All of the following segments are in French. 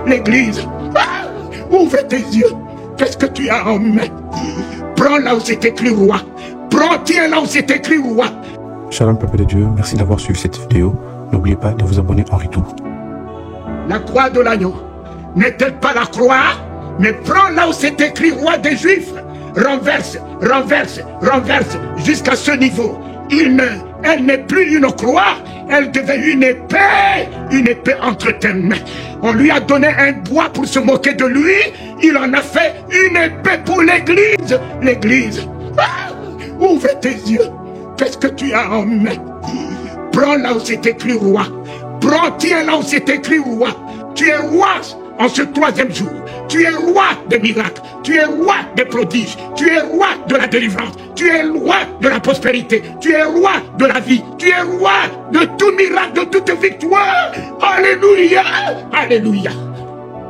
l'église. Ah, ouvre tes yeux. Qu'est-ce que tu as en main? Prends là où c'est écrit roi. Prends, tiens là où c'est écrit roi. Shalom peuple de Dieu, merci d'avoir suivi cette vidéo. N'oubliez pas de vous abonner en retour. La croix de l'agneau n'est-elle pas la croix? Mais prends là où c'est écrit roi des Juifs. Renverse, renverse, renverse jusqu'à ce niveau. Elle n'est plus une croix, elle devient une épée entre tes mains. On lui a donné un bois pour se moquer de lui, il en a fait une épée pour l'église. L'église, ah, ouvre tes yeux. Qu'est-ce que tu as en main? Prends là où c'est écrit roi. Prends, tiens là où c'est écrit roi. Tu es roi en ce troisième jour. Tu es roi des miracles. Tu es roi des prodiges. Tu es roi de la délivrance. Tu es roi de la prospérité. Tu es roi de la vie. Tu es roi de tout miracle, de toute victoire. Alléluia. Alléluia.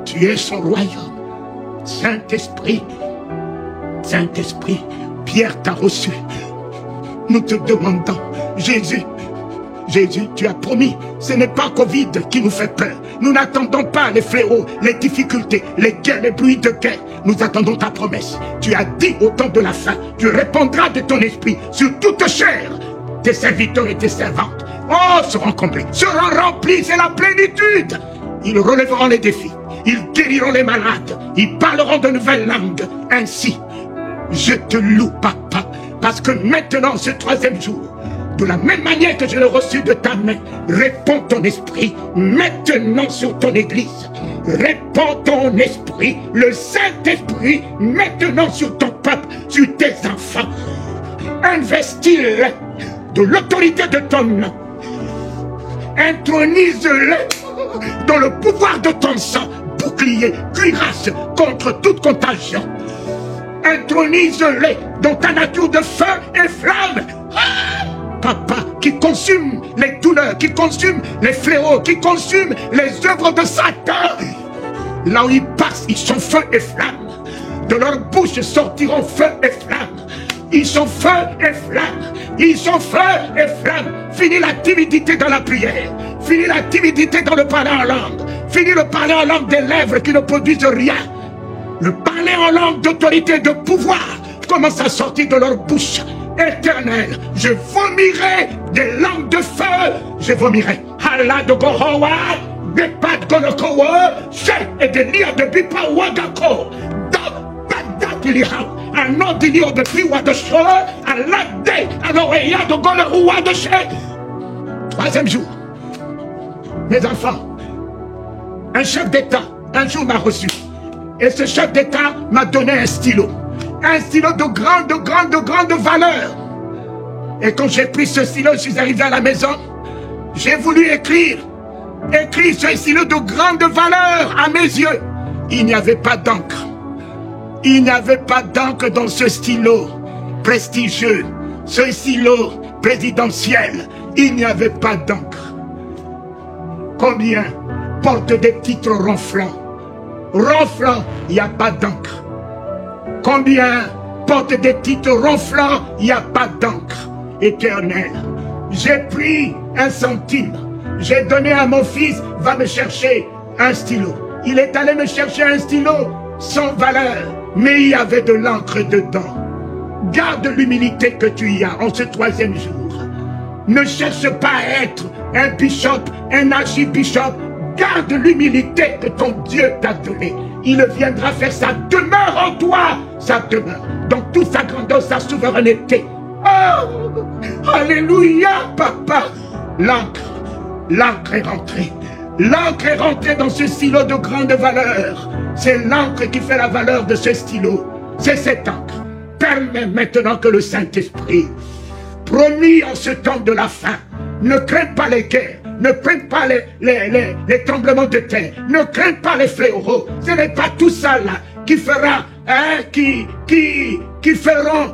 Tu es son royaume. Saint-Esprit. Saint-Esprit. Pierre t'a reçu. Nous te demandons, Jésus, tu as promis, ce n'est pas Covid qui nous fait peur. Nous n'attendons pas les fléaux, les difficultés, les guerres, les bruits de guerre. Nous attendons ta promesse. Tu as dit au temps de la fin, tu répondras de ton esprit sur toute chair. Tes serviteurs et tes servantes, seront comblés, seront remplis, c'est la plénitude. Ils relèveront les défis, ils guériront les malades, ils parleront de nouvelles langues. Ainsi, je te loue, papa, parce que maintenant, ce troisième jour, de la même manière que je l'ai reçu de ta main, réponds ton esprit maintenant sur ton église. Réponds ton esprit, le Saint-Esprit, maintenant sur ton peuple, sur tes enfants. Investis-les de l'autorité de ton nom. Intronise-les dans le pouvoir de ton sang, bouclier, cuirasse contre toute contagion. Intronise-les dans ta nature de feu et flamme. Papa, qui consume les douleurs, qui consume les fléaux, qui consume les œuvres de Satan. Là où ils passent, ils sont feu et flamme. De leur bouche sortiront feu et flamme. Ils sont feu et flamme. Ils sont feu et flamme. Finis la timidité dans la prière. Finis la timidité dans le parler en langue. Finis le parler en langue des lèvres qui ne produisent rien. Le parler en langue d'autorité et de pouvoir commence à sortir de leur bouche. Éternel, je vomirai des langues de feu. Je vomirai. Allah de Gorowa, des pattes Golokowa, chef et des liens de Bipa Wagako. Un nom de lion de Piwa de Cho, un ladé, un oreilla de Golowa de Che. Troisième jour, mes enfants, un chef d'État, un jour m'a reçu. Et ce chef d'État m'a donné un stylo. Un stylo de grande valeur. Et quand j'ai pris ce stylo, je suis arrivé à la maison. J'ai voulu écrire ce stylo de grande valeur à mes yeux. Il n'y avait pas d'encre. Il n'y avait pas d'encre dans ce stylo prestigieux, ce stylo présidentiel. Il n'y avait pas d'encre. Combien portent des titres ronflants? Ronflants, il n'y a pas d'encre. Combien portent des titres ronflants, il n'y a pas d'encre. Éternel, j'ai pris 1 centime, j'ai donné à mon fils, va me chercher un stylo. Il est allé me chercher un stylo sans valeur, mais il y avait de l'encre dedans. Garde l'humilité que tu y as en ce troisième jour. Ne cherche pas à être un bishop, un archibishop. Garde l'humilité que ton Dieu t'a donnée. Il viendra faire sa demeure en toi, sa demeure, dans toute sa grandeur, sa souveraineté. Oh, alléluia, papa. L'encre est rentrée. L'encre est rentrée dans ce stylo de grande valeur. C'est l'encre qui fait la valeur de ce stylo. C'est cette encre. Permets maintenant que le Saint-Esprit, promis en ce temps de la fin, ne crains pas les guerres. Ne crains pas les tremblements de terre. Ne crains pas les fléaux. Ce n'est pas tout ça là qui fera, qui feront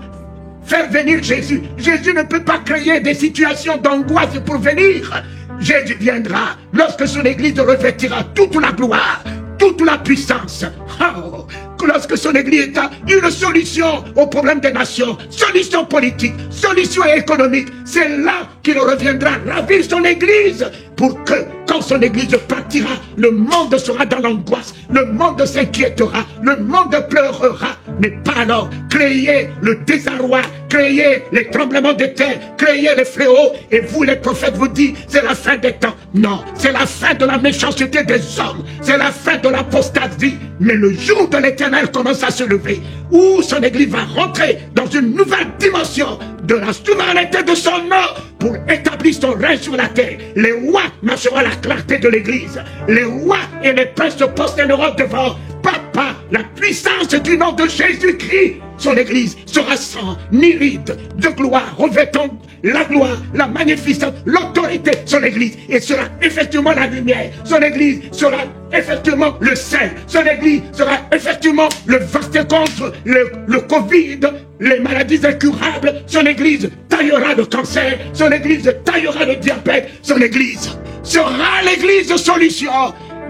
faire venir Jésus. Jésus ne peut pas créer des situations d'angoisse pour venir. Jésus viendra lorsque son église revêtira toute la gloire, toute la puissance. Oh, lorsque son église a une solution aux problèmes des nations, solution politique, solution économique, c'est là qu'il reviendra ravir son église pour que quand son église partira, le monde sera dans l'angoisse, le monde s'inquiétera, le monde pleurera, mais pas alors créer le désarroi, créer les tremblements de terre, créer les fléaux, et vous les prophètes vous dites c'est la fin des temps. Non, c'est la fin de la méchanceté des hommes, c'est la fin de l'apostasie, mais le jour de l'Éternel commence à se lever, où son église va rentrer dans une nouvelle dimension de la souveraineté de son nom pour établir son règne sur la terre. Les rois marcheront à la clarté de l'église, les rois et les princes se prosterneront devant Papa, la puissance du nom de Jésus-Christ. Son église sera sans ni ride de gloire, revêtant la gloire, la magnificence, l'autorité. Son église et sera effectivement la lumière. Son église sera effectivement le sel. Son église sera effectivement le vaccin contre le Covid, les maladies incurables. Son église taillera le cancer. Son église taillera le diabète. Son église sera l'église solution,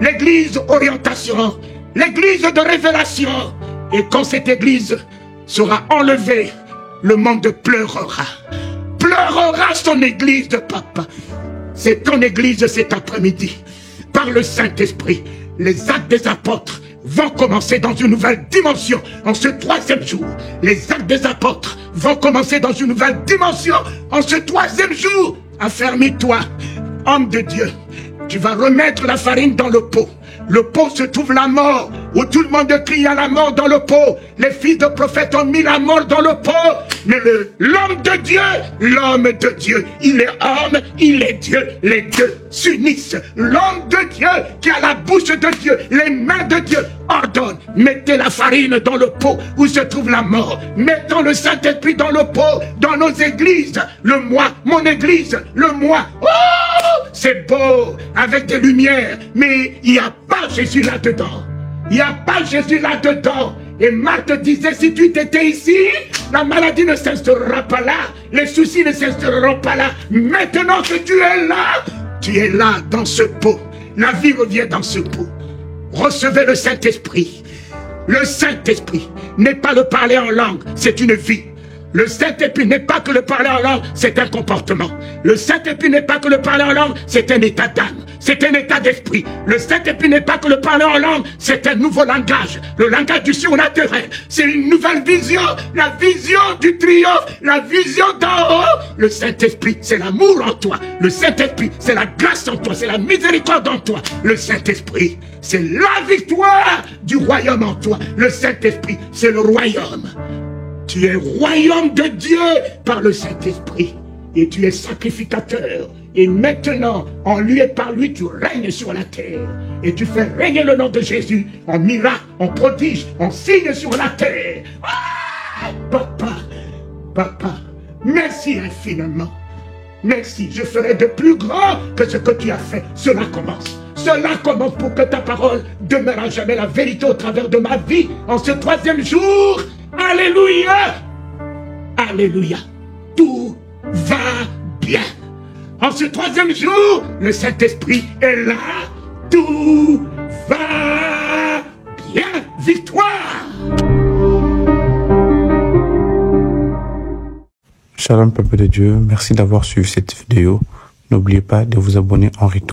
l'église orientation, l'église de révélation. Et quand cette église sera enlevée, le monde pleurera. Pleurera son église de papa. C'est ton église cet après-midi. Par le Saint-Esprit, les actes des apôtres vont commencer dans une nouvelle dimension en ce troisième jour. Les actes des apôtres vont commencer dans une nouvelle dimension en ce troisième jour. Affermis-toi, homme de Dieu. Tu vas remettre la farine dans le pot. Le pot se trouve la mort, où tout le monde crie à la mort dans le pot. Les fils de prophètes ont mis la mort dans le pot. Mais l'homme de Dieu, il est homme, il est Dieu. Les deux s'unissent. L'homme de Dieu qui a la bouche de Dieu, les mains de Dieu, ordonne. Mettez la farine dans le pot où se trouve la mort. Mettons le Saint-Esprit dans le pot, dans nos églises. Le moi, mon église, le moi. Oh, c'est beau, avec des lumières, mais il n'y a pas Jésus là-dedans. Il n'y a pas Jésus là-dedans. Et Marthe disait, si tu étais ici, la maladie ne s'instaurera pas là, les soucis ne s'instaureront pas là. Maintenant que tu es là dans ce pot. La vie revient dans ce pot. Recevez le Saint-Esprit. Le Saint-Esprit n'est pas le parler en langue, c'est une vie. Le Saint-Esprit n'est pas que le parler en langue, c'est un comportement. Le Saint-Esprit n'est pas que le parler en langue, c'est un état d'âme, c'est un état d'esprit. Le Saint-Esprit n'est pas que le parler en langue, c'est un nouveau langage, le langage du surnaturel. C'est une nouvelle vision, la vision du triomphe, la vision d'en haut. Le Saint-Esprit, c'est l'amour en toi. Le Saint-Esprit, c'est la grâce en toi, c'est la miséricorde en toi. Le Saint-Esprit, c'est la victoire du royaume en toi. Le Saint-Esprit, c'est le royaume. Tu es royaume de Dieu par le Saint-Esprit. Et tu es sacrificateur. Et maintenant, en lui et par lui, tu règnes sur la terre. Et tu fais régner le nom de Jésus en miracle, en prodige, en signe sur la terre. Ah, papa, merci infiniment. Merci, je ferai de plus grand que ce que tu as fait. Cela commence. Cela commence pour que ta parole demeure à jamais la vérité au travers de ma vie en ce troisième jour. Alléluia! Alléluia! Tout va bien. En ce troisième jour, le Saint-Esprit est là. Tout va bien. Victoire! Shalom peuple de Dieu, merci d'avoir suivi cette vidéo. N'oubliez pas de vous abonner en retour.